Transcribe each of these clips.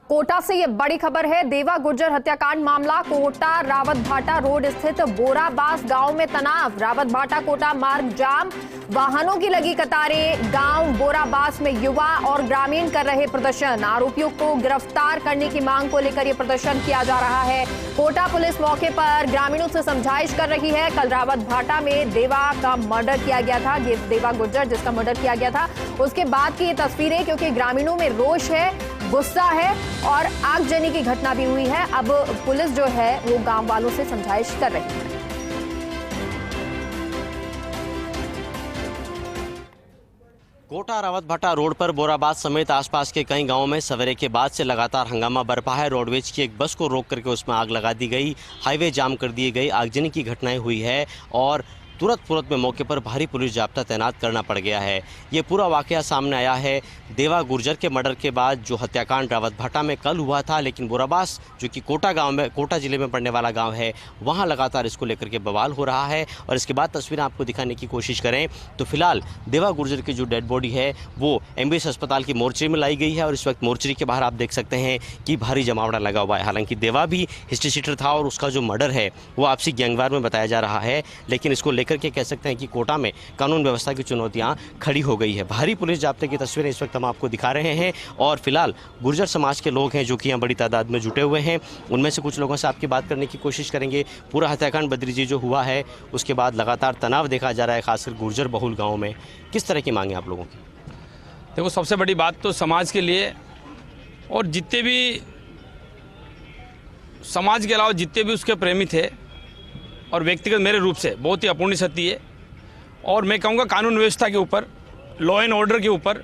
कोटा से ये बड़ी खबर है। देवा गुर्जर हत्याकांड मामला। कोटा रावत भाटा रोड स्थित बोराबास गांव में तनाव। रावत भाटा कोटा मार्ग जाम, वाहनों की लगी कतारें। गांव बोराबास में युवा और ग्रामीण कर रहे प्रदर्शन। आरोपियों को गिरफ्तार करने की मांग को लेकर यह प्रदर्शन किया जा रहा है। कोटा पुलिस मौके पर ग्रामीणों से समझाइश कर रही है। कल रावत भाटा में देवा का मर्डर किया गया था, देवा गुर्जर जिसका मर्डर किया गया था, उसके बाद की ये तस्वीरें, क्योंकि ग्रामीणों में रोष है, गुस्सा है और आगजनी की घटना भी हुई है। अब पुलिस जो है वो गांव वालों से समझाइश कर रही है। कोटा रावत भाटा रोड पर बोराबास समेत आसपास के कई गांवों में सवेरे के बाद से लगातार हंगामा बरपा है। रोडवेज की एक बस को रोक करके उसमें आग लगा दी गई, हाईवे जाम कर दिए गई, आगजनी की घटनाएं हुई है और तुरंत में मौके पर भारी पुलिस जाब्ता तैनात करना पड़ गया है। ये पूरा वाकया सामने आया है देवा गुर्जर के मर्डर के बाद, जो हत्याकांड रावत भाटा में कल हुआ था, लेकिन बोराबास जो कि कोटा जिले में पड़ने वाला गांव है, वहां लगातार इसको लेकर के बवाल हो रहा है। और इसके बाद तस्वीरें आपको दिखाने की कोशिश करें तो फिलहाल देवा गुर्जर की जो डेड बॉडी है वो एमबीएस अस्पताल की मोर्चरी में लाई गई है और इस वक्त मोर्चरी के बाहर आप देख सकते हैं कि भारी जमावड़ा लगा हुआ है। हालांकि देवा भी हिस्ट्री शीटर था और उसका जो मर्डर है वो आपसी गैंगवार में बताया जा रहा है, लेकिन इसको करके कह सकते हैं कि कोटा में कानून व्यवस्था की चुनौतियां खड़ी हो गई है। भारी पुलिस जाब्ते की तस्वीरें इस वक्त हम आपको दिखा रहे हैं और फिलहाल गुर्जर समाज के लोग हैं जो कि यहाँ बड़ी तादाद में जुटे हुए हैं। उनमें से कुछ लोगों से आपकी बात करने की कोशिश करेंगे। पूरा हत्याकांड बद्रीजी जो हुआ है उसके बाद लगातार तनाव देखा जा रहा है, खासकर गुर्जर बहुल गाँव में। किस तरह की मांगे आप लोगों की? देखो, सबसे बड़ी बात तो समाज के लिए और जितने भी समाज के अलावा जितने भी उसके प्रेमी थे और व्यक्तिगत मेरे रूप से बहुत ही अपूर्णीय क्षति है। और मैं कहूँगा कानून व्यवस्था के ऊपर, लॉ एंड ऑर्डर के ऊपर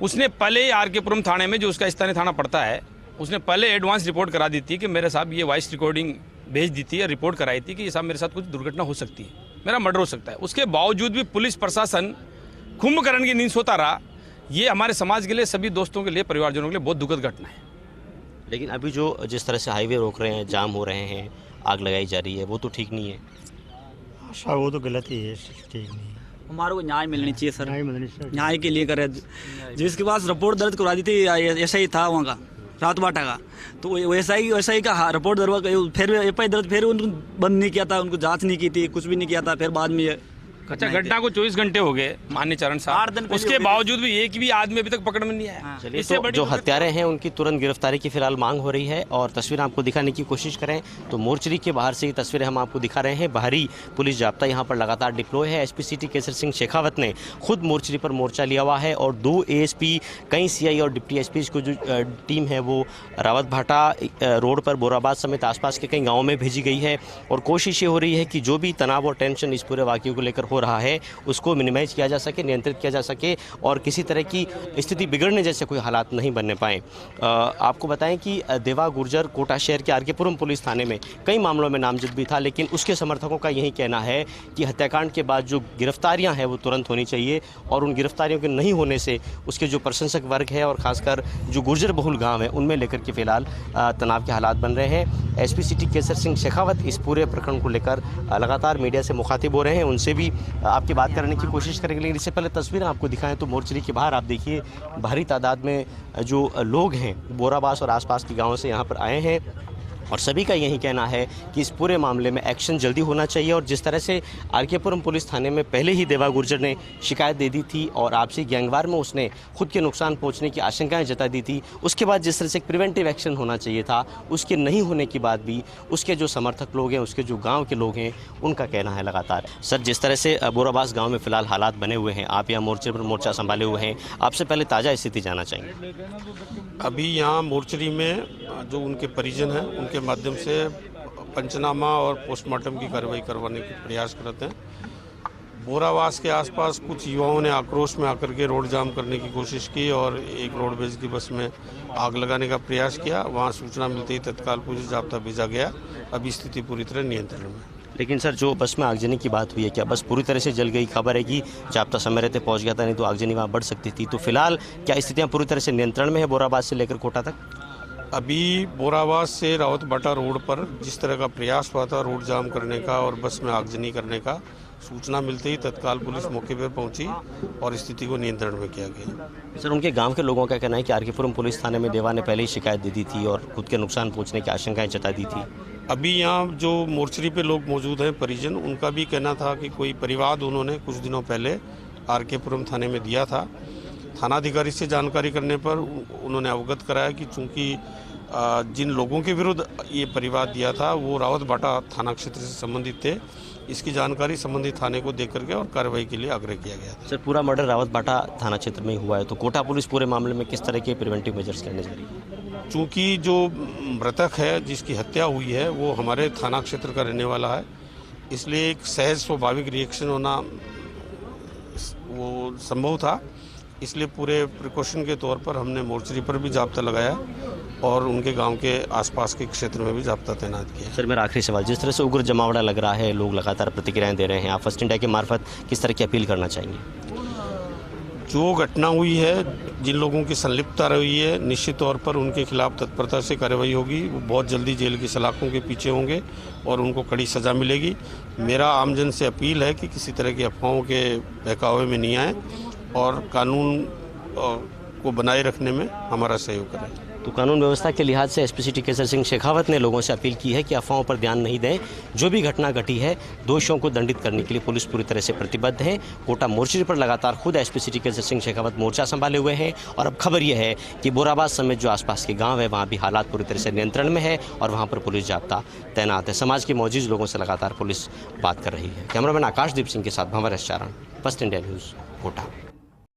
उसने पहले ही आर.के.पुरम थाने में, जो उसका स्थानीय थाना पड़ता है, उसने पहले एडवांस रिपोर्ट करा दी थी कि मेरे साहब ये वॉइस रिकॉर्डिंग भेज दी थी और रिपोर्ट कराई थी कि ये साहब मेरे साथ कुछ दुर्घटना हो सकती है, मेरा मर्डर हो सकता है। उसके बावजूद भी पुलिस प्रशासन कुंभकर्ण की नींद सोता रहा। ये हमारे समाज के लिए, सभी दोस्तों के लिए, परिवारजनों के लिए बहुत दुखद घटना है। लेकिन अभी जो जिस तरह से हाईवे रोक रहे हैं, जाम हो रहे हैं, आग लगाई जा रही है, वो तो ठीक नहीं है। अच्छा, वो तो गलत ही है, ठीक नहीं है। हमारे को न्याय मिलनी चाहिए सर, न्याय मिलनी चाहिए। न्याय के लिए करे। जिसके पास रिपोर्ट दर्ज करवा दी थी, ऐसा ही था वहाँ का रात बाटा का, तो वैसा ही का रिपोर्ट दर्ज, फिर एफआईआर दर्ज, फिर उनको बंद नहीं किया था, उनको जांच नहीं की थी, कुछ भी नहीं किया था। फिर बाद में अच्छा, घटना को 24 घंटे हो गए माननीय चरण साहब, उसके बावजूद भी एक भी आदमी अभी तक पकड़ में नहीं आया। चलिए, तो जो हत्यारे हैं उनकी तुरंत गिरफ्तारी की फिलहाल मांग हो रही है और तस्वीर आपको दिखाने की कोशिश करें तो मोर्चरी के बाहर से ये तस्वीरें हम आपको दिखा रहे हैं। भारी पुलिस जाब्ता यहाँ पर लगातार डिप्लॉय है। एसपी सिटी केसर सिंह शेखावत ने खुद मोर्चरी पर मोर्चा लिया हुआ है और 2 एएसपी, कई सीआई और डिप्टी एसपी को जो टीम है वो रावत भाटा रोड पर बोराबाद समेत आसपास के कई गाँवों में भेजी गई है और कोशिश ये हो रही है कि जो भी तनाव और टेंशन इस पूरे वाक़ये को लेकर हो रहा है उसको मिनिमाइज किया जा सके, नियंत्रित किया जा सके और किसी तरह की स्थिति बिगड़ने जैसे कोई हालात नहीं बनने पाए। आपको बताएं कि देवा गुर्जर कोटा शहर के आर.के.पुरम पुलिस थाने में कई मामलों में नामजद भी था, लेकिन उसके समर्थकों का यही कहना है कि हत्याकांड के बाद जो गिरफ्तारियां हैं वो तुरंत होनी चाहिए और उन गिरफ्तारियों के नहीं होने से उसके जो प्रशंसक वर्ग है और खासकर जो गुर्जर बहुल गाँव है उनमें लेकर के फिलहाल तनाव के हालात बन रहे हैं। एसपी सिटी केसर सिंह शेखावत इस पूरे प्रकरण को लेकर लगातार मीडिया से मुखातिब हो रहे हैं, उनसे भी आपकी बात करने की कोशिश करेंगे। लेकिन इससे पहले तस्वीरें आपको दिखाएं तो मोर्चरी के बाहर आप देखिए भारी तादाद में जो लोग हैं बोराबास और आसपास के गांवों से यहाँ पर आए हैं और सभी का यही कहना है कि इस पूरे मामले में एक्शन जल्दी होना चाहिए। और जिस तरह से आर.के.पुरम पुलिस थाने में पहले ही देवा गुर्जर ने शिकायत दे दी थी और आपसी गैंगवार में उसने खुद के नुकसान पहुंचने की आशंकाएं जता दी थी, उसके बाद जिस तरह से प्रिवेंटिव एक्शन होना चाहिए था, उसके नहीं होने के बाद भी उसके जो समर्थक लोग हैं, उसके जो गाँव के लोग हैं, उनका कहना है लगातार। सर, जिस तरह से बोराबास गाँव में फिलहाल हालात बने हुए हैं, आप यहाँ मोर्चे पर मोर्चा संभाले हुए हैं, आपसे पहले ताज़ा स्थिति जानना चाहेंगे। अभी यहाँ मोर्चरी में जो उनके परिजन हैं उनके माध्यम से पंचनामा और पोस्टमार्टम की कार्रवाई करवाने के प्रयास करते हैं। बोराबास के आसपास कुछ युवाओं ने आक्रोश में आकर के रोड जाम करने की कोशिश की और एक रोडवेज की बस में आग लगाने का प्रयास किया। वहाँ सूचना मिलते ही तत्काल पुलिस जाब्ता भेजा गया। अभी स्थिति पूरी तरह नियंत्रण में। लेकिन सर, जो बस में आगजनी की बात हुई है, क्या बस पूरी तरह से जल गई? खबर है कि जाब्ता समय रहते पहुँच गया था, नहीं तो आगजनी वहाँ बढ़ सकती थी। तो फिलहाल क्या स्थितियाँ पूरी तरह से नियंत्रण में है बोराबाद से लेकर कोटा तक? अभी बोराबास से रावत भाटा रोड पर जिस तरह का प्रयास हुआ था रोड जाम करने का और बस में आगजनी करने का, सूचना मिलते ही तत्काल पुलिस मौके पर पहुंची और स्थिति को नियंत्रण में किया गया। सर, उनके गांव के लोगों का कहना है कि आर के पुरम पुलिस थाने में देवा ने पहले ही शिकायत दे दी थी और खुद के नुकसान पहुंचने की आशंकाएं जता दी थी। अभी यहाँ जो मोर्चरी पे लोग मौजूद हैं परिजन, उनका भी कहना था कि कोई परिवाद उन्होंने कुछ दिनों पहले आर के पुरम थाने में दिया था। थानाधिकारी से जानकारी करने पर उन्होंने अवगत कराया कि चूंकि जिन लोगों के विरुद्ध ये परिवाद दिया था वो रावत भाटा थाना क्षेत्र से संबंधित थे। इसकी जानकारी संबंधित थाने को देकर के और कार्रवाई के लिए आग्रह किया गया था। सर, पूरा मर्डर रावत भाटा थाना क्षेत्र में हुआ है, तो कोटा पुलिस पूरे मामले में किस तरह के प्रिवेंटिव मेजर्स करने जा रही है? चूँकि जो मृतक है जिसकी हत्या हुई है वो हमारे थाना क्षेत्र का रहने वाला है, इसलिए एक सहज स्वाभाविक रिएक्शन होना वो संभव था। इसलिए पूरे प्रिकॉशन के तौर पर हमने मोर्चरी पर भी जाब्ता लगाया और उनके गांव के आसपास के क्षेत्र में भी जाब्ता तैनात किया। सर, मेरा आखिरी सवाल, जिस तरह से उग्र जमावड़ा लग रहा है, लोग लगातार प्रतिक्रियाएं दे रहे हैं, आप फर्स्ट इंडिया के मार्फत किस तरह की अपील करना चाहेंगे? जो घटना हुई है, जिन लोगों की संलिप्तता रही है, निश्चित तौर पर उनके खिलाफ तत्परता से कार्रवाई होगी। वो बहुत जल्दी जेल की सलाखों के पीछे होंगे और उनको कड़ी सज़ा मिलेगी। मेरा आमजन से अपील है कि किसी तरह की अफवाहों के बहकावे में नहीं आए और कानून को बनाए रखने में हमारा सहयोग करें। तो कानून व्यवस्था के लिहाज से एसपी सिटी केसर सिंह शेखावत ने लोगों से अपील की है कि अफवाहों पर ध्यान नहीं दें। जो भी घटना घटी है, दोषियों को दंडित करने के लिए पुलिस पूरी तरह से प्रतिबद्ध है। कोटा मोर्चे पर लगातार खुद एसपी सिटी केसर सिंह शेखावत मोर्चा संभाले हुए हैं और अब खबर यह है कि बोराबाद समेत जो आसपास के गाँव है वहाँ भी हालात पूरी तरह से नियंत्रण में है और वहाँ पर पुलिस जाब्ता तैनात है। समाज के मौजूद लोगों से लगातार पुलिस बात कर रही है। कैमरामैन आकाशदीप सिंह के साथ भंवर एस चारण, फर्स्ट इंडिया न्यूज़, कोटा।